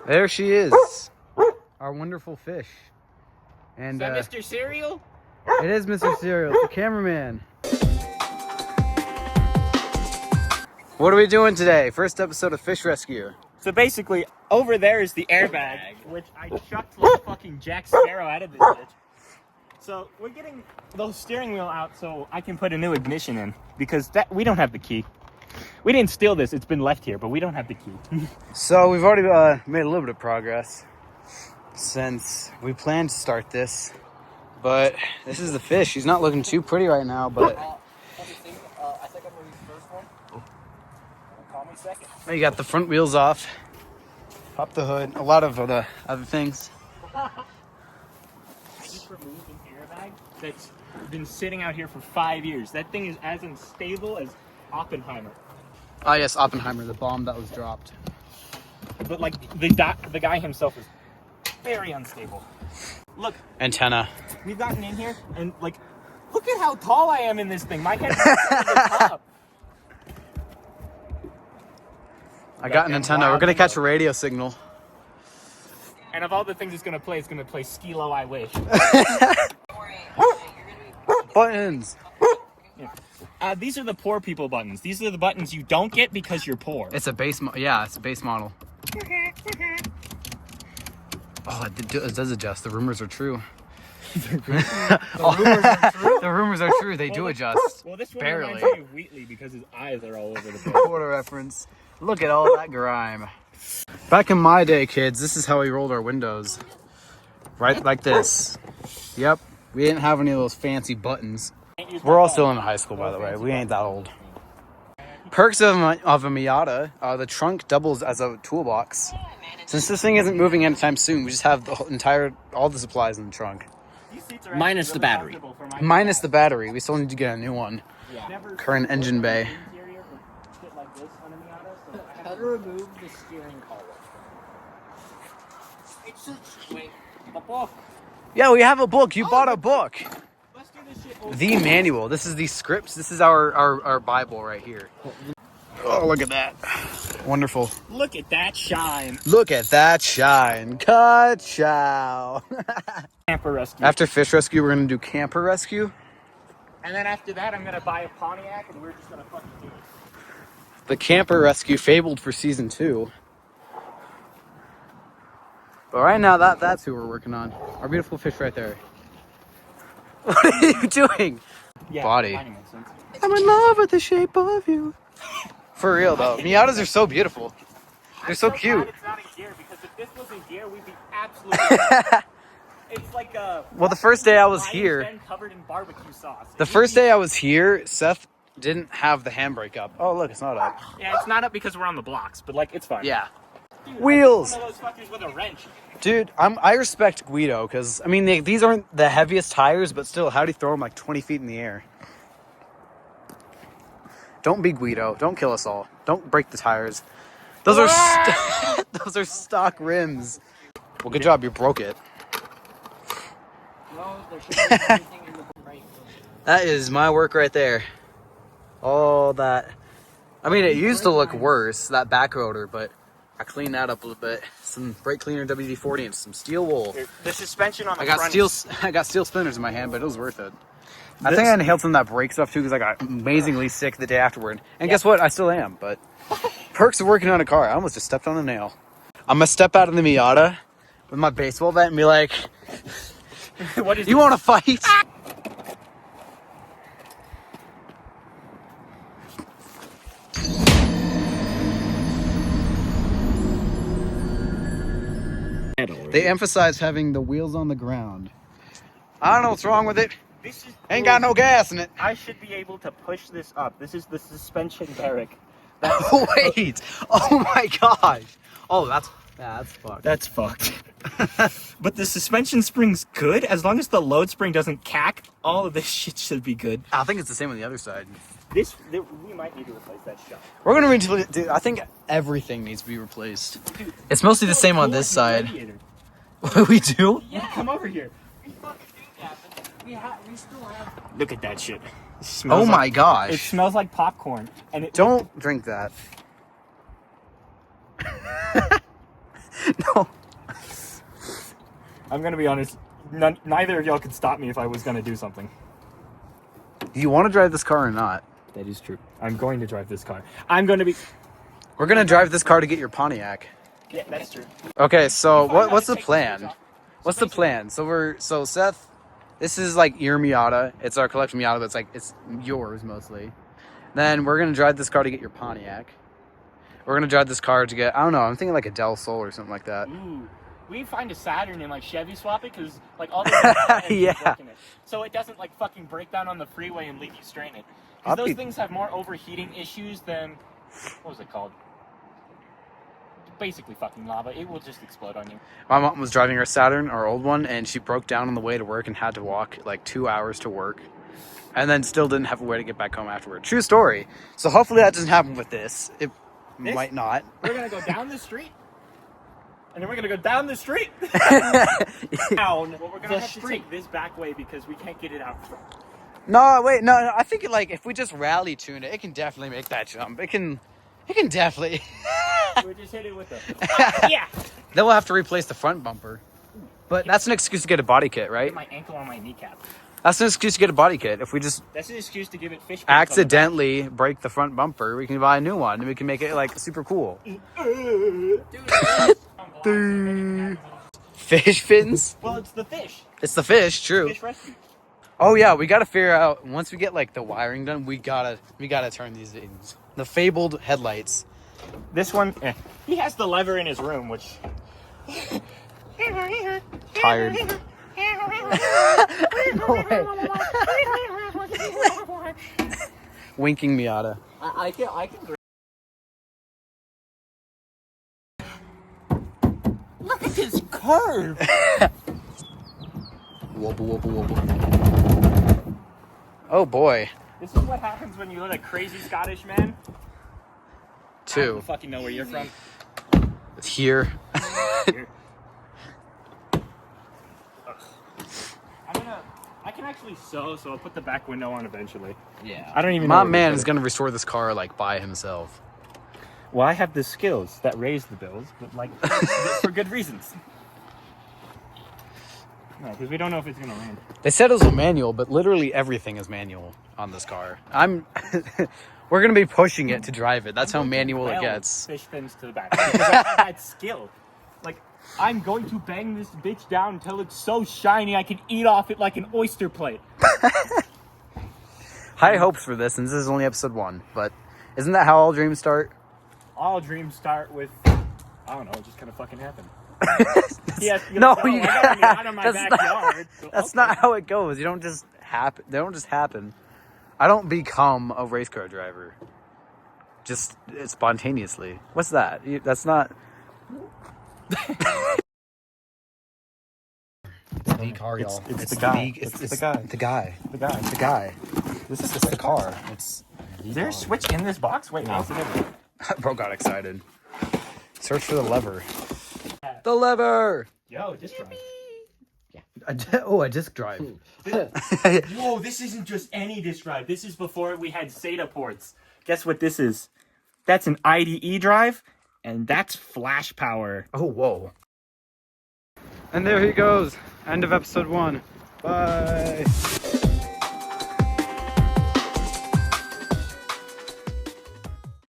There she is. Our wonderful fish. And is that Mr. Cereal? It is Mr. Cereal, the cameraman. What are we doing today? First episode of Fish Rescue. So basically, over there is the airbag, which I chucked like fucking Jack Sparrow out of this bitch. So we're getting the steering wheel out so I can put a new ignition in, because we don't have the key. We didn't steal this, it's been left here, but we don't have the key. So we've already made a little bit of progress since we planned to start this. But this is the fish. She's not looking too pretty right now, but... I think I'm going to use the first one. Call me second. You got the front wheels off. Pop the hood. A lot of the other things. I just removed an airbag that's been sitting out here for 5 years. That thing is as unstable as Oppenheimer. Oh yes, Oppenheimer, the bomb that was dropped. But like the guy himself is very unstable. Look, antenna. We've gotten in here and like, look at how tall I am in this thing. My head is at the top. I got an antenna. We're gonna catch a radio signal. And of all the things it's gonna play Skilo I Wish. Buttons. Yeah. These are the poor people buttons. These are the buttons you don't get because you're poor. It's a base. It's a base model. Oh, it does adjust. The rumors are true. The rumors are true. The rumors are true. They do adjust. Well, this one barely. reminds me of Wheatley because his eyes are all over the place. What a reference. Look at all that grime. Back in my day, kids, this is how we rolled our windows. Right like this. Yep. We didn't have any of those fancy buttons. We're all still in high school, by the way. We ain't that old. Perks of a Miata, the trunk doubles as a toolbox. Since this thing isn't moving anytime soon, we just have all the supplies in the trunk. Minus the battery. Minus the battery. We still need to get a new one. Yeah. Current engine bay. How to remove the steering column? Wait, the book. Yeah, we have a book. You bought a book. Let's do this shit over. The manual. This is the scripts. This is our Bible right here. Oh, look at that. Wonderful. Look at that shine. Look at that shine. Ka-chow. Camper rescue. After fish rescue, we're going to do camper rescue. And then after that, I'm going to buy a Pontiac and we're just going to fucking do it. The camper rescue fabled for season 2. But right now, that's who we're working on. Our beautiful fish right there. What are you doing? Yeah, body. makes sense. I'm in love with the shape of you. For real though, Miatas are so beautiful. They're so cute. It's not in gear because if this was in gear, we'd be absolutely. It's like a. Well, the first day I was here, covered in barbecue sauce. the first day I was here, Seth didn't have the handbrake up. Oh look, it's not up. Yeah, it's not up because we're on the blocks, but like it's fine. Yeah. Dude, Wheels. One of those fuckers with a wrench. Dude, I respect Guido because I mean these aren't the heaviest tires, but still, how do you throw them like 20 feet in the air? Don't be Guido. Don't kill us all. Don't break the tires. Those are those are stock rims. Well, good job. You broke it. No, there should be everything in the right. That is my work right there. All that. I mean, it used to look worse, that back rotor, but I cleaned that up a little bit. Some brake cleaner WD-40 and some steel wool. The suspension on the I got front. I got steel spinners in my hand, but it was worth it. I think I inhaled some of that brake stuff too because I got amazingly sick the day afterward. And guess what? I still am, but perks of working on a car. I almost just stepped on a nail. I'm gonna step out of the Miata with my baseball bat and be like, What is you want to fight? They emphasize having the wheels on the ground. I don't know what's wrong with it. This is. Ain't got no gas in it. I should be able to push this up. This is the suspension barrack. Wait. Oh my gosh. Oh, that's fucked. That's fucked. But the suspension spring's good as long as the load spring doesn't cack. All of this shit should be good. I think it's the same on the other side. We might need to replace that shot. We're gonna dude, I think everything needs to be replaced. It's mostly the same on this side. We do? Yeah. Come over here. We fucking do that, but we still have. Look at that shit. Oh my gosh. It smells like popcorn. And it Don't drink that. No. I'm gonna be honest. Neither of y'all could stop me if I was gonna do something. Do you want to drive this car or not? That is true. I'm going to drive this car. I'm going to be. We're gonna drive this car to get your Pontiac. Yeah, that's true. Okay, so Find out what's to the take the switch plan? off. What's the plan? So Seth, this is like your Miata. It's our collection Miata, but it's yours mostly. Then we're gonna drive this car to get your Pontiac. We're gonna drive this car to get, I don't know, I'm thinking like a Del Sol or something like that. Ooh. We find a Saturn and like Chevy swap it because like all the Yeah. work in it. So it doesn't like fucking break down on the freeway and leave you stranded. Because those things have more overheating issues than what was it called? Basically fucking lava. It will just explode on you. My mom was driving her Saturn, our old one, and she broke down on the way to work and had to walk like 2 hours to work. And then still didn't have a way to get back home afterward. True story. So hopefully that doesn't happen with this. It might not. We're gonna go down the street. And then we're gonna go down the street. Down. Well, we're gonna have to take this back way because we can't get it out front. No, wait, no. I think like if we just rally tune it, it can definitely make that jump. It can definitely. We just hit it with the. Yeah. Then we'll have to replace the front bumper. But that's an excuse to get a body kit, right? My ankle on my kneecap. That's an excuse to get a body kit. If we just That's an excuse to give it fish. accidentally break the front bumper, we can buy a new one and we can make it like super cool. Fish fins? Well, it's the fish. It's the fish, true. Fish rescue. Oh yeah, we gotta figure out once we get like the wiring done, we gotta turn these things. The fabled headlights. This one, he has the lever in his room, which. Tired. Winking Miata. I can. Look at this curve. Wobble, wobble, wobble. Oh boy. This is what happens when you let a crazy Scottish man. I Two. don't fucking know where you're from. Here. Here. I can actually sew, so I'll put the back window on eventually. Yeah. I don't even know. My where man to is put it. gonna restore this car like by himself. Well, I have the skills that raise the bills, but like for good reasons. No, because we don't know if it's gonna land. They said it was a manual, but literally everything is manual on this car. We're gonna be pushing it to drive it. That's how manual it Weld gets. Fish fins to the back because I have that skill. Like I'm going to bang this bitch down until it's so shiny I can eat off it like an oyster plate. High hopes for this, and this is only episode 1. But isn't that how all dreams start? All dreams start with I don't know, it just kind of fucking happened. No, I gotta be out of my backyard. That's not how it goes. You don't just happen. They don't just happen. I don't become a race car driver. Just spontaneously. What's that? That's not. It's the car, y'all. It's the guy. It's the guy. The guy. The guy. The guy. This is the car. It's. Is there a switch in this box? Wait, no. Bro got excited. Search for the lever. The lever. Yo, disc drive. A disc drive. Whoa, this isn't just any disc drive. This is before we had SATA ports. Guess what this is? That's an IDE drive, and that's flash power. Oh, whoa. And there he goes. End of episode 1. Bye.